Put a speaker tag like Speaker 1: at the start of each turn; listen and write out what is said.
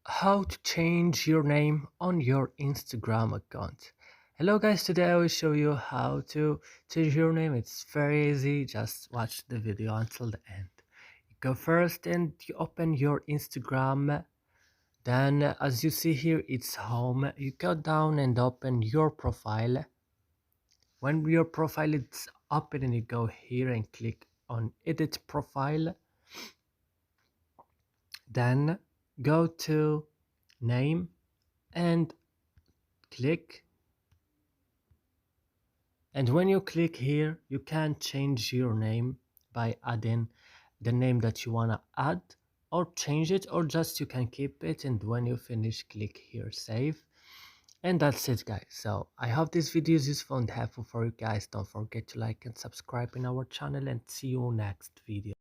Speaker 1: How to change your name on your Instagram account. Hello guys, today I will show you how to change your name. It's very easy, just watch the video until the end. You go first and you open your Instagram. Then as you see here, it's home. You go down and open your profile. When your profile is open, and you go here and click on edit profile. Then go to name and click, and when you click here you can change your name by adding the name that you want to add, or change it, or just you can keep it, and when you finish click here save. And that's it guys. So I hope this video is useful and helpful for you guys. Don't forget to like and subscribe in our channel, and see you next video.